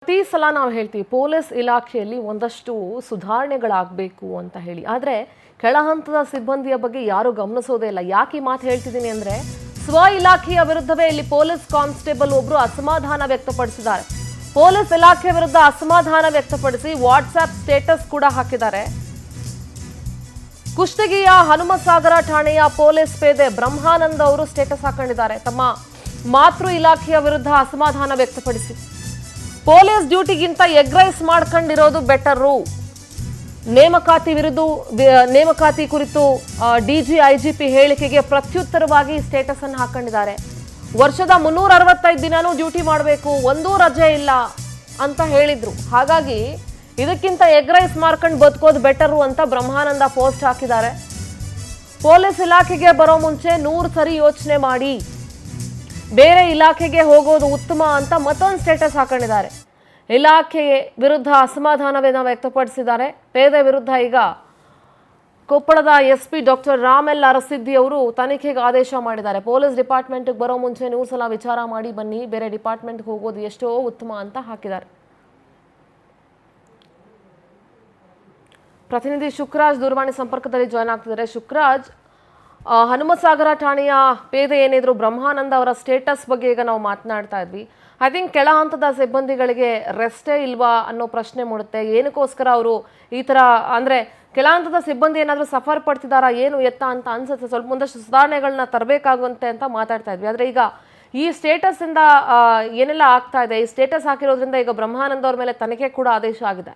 ಪ್ರತಿ ಸಲ ನಾವು ಹೇಳ್ತೀವಿ ಪೊಲೀಸ್ ಇಲಾಖೆಯಲ್ಲಿ ಒಂದಷ್ಟು ಸುಧಾರಣೆಗಳಾಗಬೇಕು ಅಂತ ಹೇಳಿ. ಆದರೆ ಕೆಳ ಹಂತದ ಸಿಬ್ಬಂದಿಯ ಬಗ್ಗೆ ಯಾರು ಗಮನಿಸೋದೇ ಇಲ್ಲ. ಯಾಕೆ ಈ ಮಾತು ಹೇಳ್ತಿದ್ದೀನಿ ಅಂದರೆ, ಸ್ವ ಇಲಾಖೆಯ ವಿರುದ್ಧವೇ ಇಲ್ಲಿ ಪೊಲೀಸ್ ಕಾನ್ಸ್ಟೇಬಲ್ ಒಬ್ಬರು ಅಸಮಾಧಾನ ವ್ಯಕ್ತಪಡಿಸಿದ್ದಾರೆ. ಪೊಲೀಸ್ ಇಲಾಖೆ ವಿರುದ್ಧ ಅಸಮಾಧಾನ ವ್ಯಕ್ತಪಡಿಸಿ ವಾಟ್ಸ್ಆಪ್ ಸ್ಟೇಟಸ್ ಕೂಡ ಹಾಕಿದ್ದಾರೆ. ಕುಷ್ಟಗಿಯ ಹನುಮಸಾಗರ ಠಾಣೆಯ ಪೊಲೀಸ್ ಪೇದೆ ಬ್ರಹ್ಮಾನಂದ ಅವರು ಸ್ಟೇಟಸ್ ಹಾಕೊಂಡಿದ್ದಾರೆ. ತಮ್ಮ ಮಾತೃ ಇಲಾಖೆಯ ವಿರುದ್ಧ ಅಸಮಾಧಾನ ವ್ಯಕ್ತಪಡಿಸಿ ಪೊಲೀಸ್ ಡ್ಯೂಟಿಗಿಂತ ಎಗ್ ರೈಸ್ ಮಾಡ್ಕೊಂಡಿರೋದು ಬೆಟರು. ನೇಮಕಾತಿ ಕುರಿತು ಡಿಜಿ ಐಜಿಪಿ ಹೇಳಿಕೆಗೆ ಪ್ರತ್ಯುತ್ತರವಾಗಿ ಸ್ಟೇಟಸ್ ಅನ್ನು ಹಾಕೊಂಡಿದ್ದಾರೆ. ವರ್ಷದ 365 ದಿನಾನೂ ಡ್ಯೂಟಿ ಮಾಡಬೇಕು, ಒಂದೂ ರಜೆ ಇಲ್ಲ ಅಂತ ಹೇಳಿದ್ರು. ಹಾಗಾಗಿ ಇದಕ್ಕಿಂತ ಎಗ್ ರೈಸ್ ಮಾಡ್ಕೊಂಡು ಬದುಕೋದು ಬೆಟರು ಅಂತ ಬ್ರಹ್ಮಾನಂದ ಪೋಸ್ಟ್ ಹಾಕಿದ್ದಾರೆ. ಪೊಲೀಸ್ ಇಲಾಖೆಗೆ ಬರೋ ಮುಂಚೆ 100 ಸರಿ ಯೋಚನೆ ಮಾಡಿ ಬೇರೆ ಇಲಾಖೆಗೆ ಹೋಗೋದು ಉತ್ತಮ ಅಂತ ಮತ್ತೊಂದು ಸ್ಟೇಟಸ್ ಹಾಕೊಂಡಿದ್ದಾರೆ. ಇಲಾಖೆ ವಿರುದ್ಧ ಅಸಮಾಧಾನವನ್ನು ವ್ಯಕ್ತಪಡಿಸಿದ್ದಾರೆ. ಪೇದೆ ವಿರುದ್ಧ ಈಗ ಕೊಪ್ಪಳದ SP ಡಾಕ್ಟರ್ ರಾಮೆಲ್ ಅರಸಿದ್ದಿ ಅವರು ತನಿಖೆಗೆ ಆದೇಶ ಮಾಡಿದ್ದಾರೆ. ಪೊಲೀಸ್ ಡಿಪಾರ್ಟ್ಮೆಂಟ್ಗೆ ಬರೋ ಮುಂಚೆ 100 ಸಲ ವಿಚಾರ ಮಾಡಿ ಬನ್ನಿ, ಬೇರೆ ಡಿಪಾರ್ಟ್ಮೆಂಟ್ಗೆ ಹೋಗೋದು ಎಷ್ಟೋ ಉತ್ತಮ ಅಂತ ಹಾಕಿದ್ದಾರೆ. ಪ್ರತಿನಿಧಿ ಶುಕ್ರಾಜ್ ದೂರವಾಣಿ ಸಂಪರ್ಕದಲ್ಲಿ ಜಾಯ್ನ್ ಆಗ್ತಿದ್ದಾರೆ. ಶುಕ್ರಾಜ್, ಹನುಮಸಾಗರ ಠಾಣೆಯ ಪೇದೆ ಏನಿದ್ರು ಬ್ರಹ್ಮಾನಂದ ಅವರ ಸ್ಟೇಟಸ್ ಬಗ್ಗೆ ಈಗ ನಾವು ಮಾತನಾಡ್ತಾ ಇದ್ವಿ. ಐ ಥಿಂಕ್ ಕೆಳ ಹಂತದ ಸಿಬ್ಬಂದಿಗಳಿಗೆ ರೆಸ್ಟೇ ಇಲ್ವಾ ಅನ್ನೋ ಪ್ರಶ್ನೆ ಮೂಡುತ್ತೆ. ಏನಕ್ಕೋಸ್ಕರ ಅವರು ಈ ಥರ, ಅಂದರೆ ಕೆಳ ಹಂತದ ಸಿಬ್ಬಂದಿ ಏನಾದರೂ ಸಫರ್ ಪಡ್ತಿದ್ದಾರಾ ಏನು ಎತ್ತ ಅಂತ ಅನ್ಸುತ್ತೆ. ಸ್ವಲ್ಪ ಮುಂದಷ್ಟು ಸುಧಾರಣೆಗಳನ್ನ ತರಬೇಕಾಗುವಂತೆ ಅಂತ ಮಾತಾಡ್ತಾ ಇದ್ವಿ. ಆದರೆ ಈಗ ಈ ಸ್ಟೇಟಸ್ಸಿಂದ ಏನೆಲ್ಲ ಆಗ್ತಾ ಇದೆ, ಈ ಸ್ಟೇಟಸ್ ಹಾಕಿರೋದ್ರಿಂದ ಈಗ ಬ್ರಹ್ಮಾನಂದ ಅವ್ರ ಮೇಲೆ ತನಿಖೆ ಕೂಡ ಆದೇಶ ಆಗಿದೆ.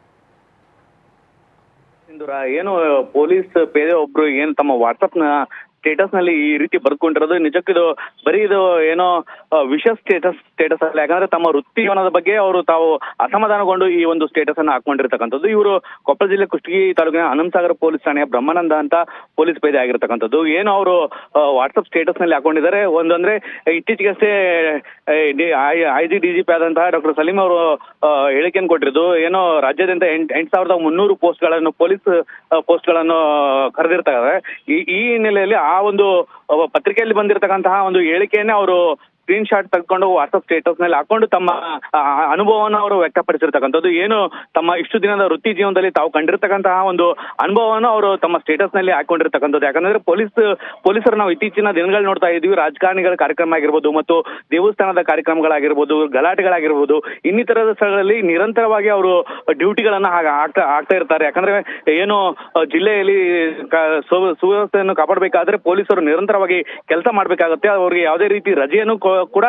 ಏನು ಪೊಲೀಸ್ ಪೇದೆ ಒಬ್ರು ಏನ್ ತಮ್ಮ ವಾಟ್ಸಪ್ ನ ಸ್ಟೇಟಸ್ ನಲ್ಲಿ ಈ ರೀತಿ ಬರ್ಕೊಂಡಿರೋದು ನಿಜಕ್ಕಿದು ಬರೀ ಇದು ಏನೋ ವಿಶೇಷ ಸ್ಟೇಟಸ್ ಅಲ್ಲ. ಯಾಕಂದ್ರೆ ತಮ್ಮ ವೃತ್ತಿ ಜೀವನದ ಬಗ್ಗೆ ಅವರು ತಾವು ಅಸಮಾಧಾನಗೊಂಡು ಈ ಒಂದು ಸ್ಟೇಟಸ್ ಅನ್ನ ಹಾಕೊಂಡಿರ್ತಕ್ಕಂಥದ್ದು. ಇವರು ಕೊಪ್ಪಳ ಜಿಲ್ಲೆ ಕುಷ್ಟಗಿ ತಾಲೂಕಿನ ಹನುಮಸಾಗರ ಪೊಲೀಸ್ ಠಾಣೆಯ ಬ್ರಹ್ಮಾನಂದ ಅಂತ ಪೊಲೀಸ್ ಪೇದೆ ಆಗಿರ್ತಕ್ಕಂಥದ್ದು. ಏನು ಅವರು ವಾಟ್ಸಪ್ ಸ್ಟೇಟಸ್ ನಲ್ಲಿ ಹಾಕೊಂಡಿದ್ದಾರೆ, ಒಂದಂದ್ರೆ ಇತ್ತೀಚೆಗಷ್ಟೇ DGP ಆದಂತಹ ಡಾಕ್ಟರ್ ಸಲೀಂ ಅವರು ಹೇಳಿಕೆಯನ್ನು ಕೊಟ್ಟಿರೋದು. ಏನೋ ರಾಜ್ಯಾದ್ಯಂತ 8,300 ಪೋಸ್ಟ್ಗಳನ್ನು ಪೊಲೀಸ್ ಪೋಸ್ಟ್ಗಳನ್ನು ಕರೆದಿರ್ತಾರೆ. ಈ ಹಿನ್ನೆಲೆಯಲ್ಲಿ ಆ ಒಂದು ಪತ್ರಿಕೆಯಲ್ಲಿ ಬಂದಿರತಕ್ಕಂತಹ ಒಂದು ಹೇಳಿಕೆಯನ್ನೇ ಅವರು ಸ್ಕ್ರೀನ್ ಶಾಟ್ ತೆಗೆದುಕೊಂಡು ವಾಟ್ಸಪ್ ಸ್ಟೇಟಸ್ ನಲ್ಲಿ ಹಾಕೊಂಡು ತಮ್ಮ ಅನುಭವವನ್ನು ಅವರು ವ್ಯಕ್ತಪಡಿಸಿರ್ತಕ್ಕಂಥದ್ದು. ಏನು ತಮ್ಮ ಇಷ್ಟು ದಿನದ ವೃತ್ತಿ ಜೀವನದಲ್ಲಿ ತಾವು ಕಂಡಿರ್ತಕ್ಕಂತಹ ಒಂದು ಅನುಭವವನ್ನು ಅವರು ತಮ್ಮ ಸ್ಟೇಟಸ್ ನಲ್ಲಿ ಹಾಕೊಂಡಿರ್ತಕ್ಕಂಥದ್ದು. ಯಾಕಂದ್ರೆ ಪೊಲೀಸರು ನಾವು ಇತ್ತೀಚಿನ ದಿನಗಳು ನೋಡ್ತಾ ಇದೀವಿ, ರಾಜಕಾರಣಿಗಳ ಕಾರ್ಯಕ್ರಮ ಆಗಿರ್ಬೋದು ಮತ್ತು ದೇವಸ್ಥಾನದ ಕಾರ್ಯಕ್ರಮಗಳಾಗಿರ್ಬೋದು, ಗಲಾಟೆಗಳಾಗಿರ್ಬೋದು, ಇನ್ನಿತರ ಸ್ಥಳಗಳಲ್ಲಿ ನಿರಂತರವಾಗಿ ಅವರು ಡ್ಯೂಟಿಗಳನ್ನ ಆಗ್ತಾ ಇರ್ತಾರೆ. ಯಾಕಂದ್ರೆ ಏನು ಜಿಲ್ಲೆಯಲ್ಲಿ ಸುವ್ಯವಸ್ಥೆಯನ್ನು ಕಾಪಾಡಬೇಕಾದ್ರೆ ಪೊಲೀಸರು ನಿರಂತರವಾಗಿ ಕೆಲಸ ಮಾಡ್ಬೇಕಾಗುತ್ತೆ. ಅವ್ರಿಗೆ ಯಾವುದೇ ರೀತಿ ರಜೆಯನ್ನು ಕೂಡ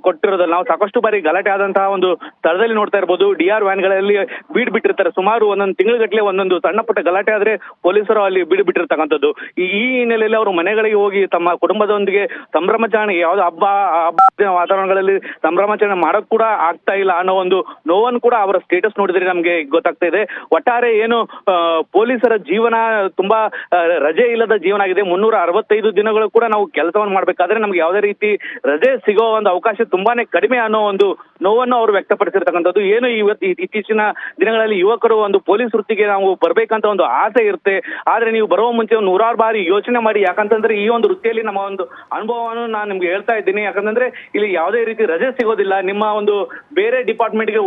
ಕೊಟ್ಟಿರೋದಲ್ಲ. ನಾವು ಸಾಕಷ್ಟು ಬಾರಿ ಗಲಾಟೆ ಆದಂತಹ ಒಂದು ಸ್ಥಳದಲ್ಲಿ ನೋಡ್ತಾ ಇರ್ಬೋದು, DR ವ್ಯಾನ್ಗಳಲ್ಲಿ ಬಿಟ್ಟಿರ್ತಾರೆ. ಸುಮಾರು ಒಂದೊಂದು ತಿಂಗಳಗಟ್ಟಲೆ ಒಂದೊಂದು ಸಣ್ಣ ಪುಟ್ಟ ಗಲಾಟೆ ಆದ್ರೆ ಪೊಲೀಸರು ಅಲ್ಲಿ ಬಿಟ್ಟಿರ್ತಕ್ಕಂಥದ್ದು. ಈ ಹಿನ್ನೆಲೆಯಲ್ಲಿ ಅವರು ಮನೆಗಳಿಗೆ ಹೋಗಿ ತಮ್ಮ ಕುಟುಂಬದೊಂದಿಗೆ ಸಂಭ್ರಮಾಚರಣೆ, ಯಾವ್ದು ಹಬ್ಬ ವಾತಾವರಣಗಳಲ್ಲಿ ಸಂಭ್ರಮಾಚರಣೆ ಮಾಡೋಕ್ ಕೂಡ ಆಗ್ತಾ ಇಲ್ಲ ಅನ್ನೋ ಒಂದು ನೋವನ್ನು ಕೂಡ ಅವರ ಸ್ಟೇಟಸ್ ನೋಡಿದ್ರೆ ನಮ್ಗೆ ಗೊತ್ತಾಗ್ತಾ ಇದೆ. ಒಟ್ಟಾರೆ ಏನು ಪೊಲೀಸರ ಜೀವನ ತುಂಬಾ ರಜೆ ಇಲ್ಲದ ಜೀವನ ಆಗಿದೆ. 365 ದಿನಗಳು ಕೂಡ ನಾವು ಕೆಲಸವನ್ನು ಮಾಡ್ಬೇಕಾದ್ರೆ ನಮ್ಗೆ ಯಾವುದೇ ರೀತಿ ರಜೆ ಸಿಗೋ ಒಂದು ಅವಕಾಶ ತುಂಬಾನೇ ಕಡಿಮೆ ಅನ್ನೋ ಒಂದು ನೋವನ್ನು ಅವರು ವ್ಯಕ್ತಪಡಿಸಿರ್ತಕ್ಕಂಥದ್ದು. ಏನು ಇತ್ತೀಚಿನ ದಿನಗಳಲ್ಲಿ ಯುವಕರು ಒಂದು ಪೊಲೀಸ್ ವೃತ್ತಿಗೆ ನಾವು ಬರ್ಬೇಕಂತ ಒಂದು ಆಸೆ ಇರುತ್ತೆ. ಆದ್ರೆ ನೀವು ಬರುವ ಮುಂಚೆ 100 ಬಾರಿ ಯೋಚನೆ ಮಾಡಿ. ಯಾಕಂತಂದ್ರೆ ಈ ಒಂದು ವೃತ್ತಿಯಲ್ಲಿ ನಮ್ಮ ಒಂದು ಅನುಭವವನ್ನು ನಾನು ನಿಮ್ಗೆ ಹೇಳ್ತಾ ಇದ್ದೀನಿ. ಯಾಕಂತಂದ್ರೆ ಇಲ್ಲಿ ಯಾವುದೇ ರೀತಿ ರಜೆ ಸಿಗೋದಿಲ್ಲ. ನಿಮ್ಮ ಒಂದು ಬೇರೆ ಡಿಪಾರ್ಟ್ಮೆಂಟ್ಗೆ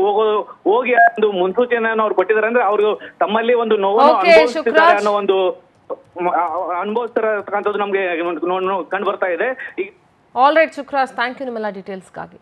ಹೋಗಿ ಒಂದು ಮುನ್ಸೂಚನೆಯನ್ನು ಅವ್ರು ಕೊಟ್ಟಿದ್ದಾರೆ ಅಂದ್ರೆ ಅವರು ತಮ್ಮಲ್ಲಿ ಒಂದು ನೋವನ್ನು ಅನುಭವಿಸ್ತಿದ್ದಾರೆ ಅನ್ನೋ ಒಂದು ಅನುಭವಿಸ್ತಿರತಕ್ಕಂಥದ್ದು ನಮ್ಗೆ ಕಂಡು ಬರ್ತಾ ಇದೆ. All right Shukraj, thank you ನಿಮ್ಮೆಲ್ಲ ಡೀಟೇಲ್ಸ್ಗಾಗಿ.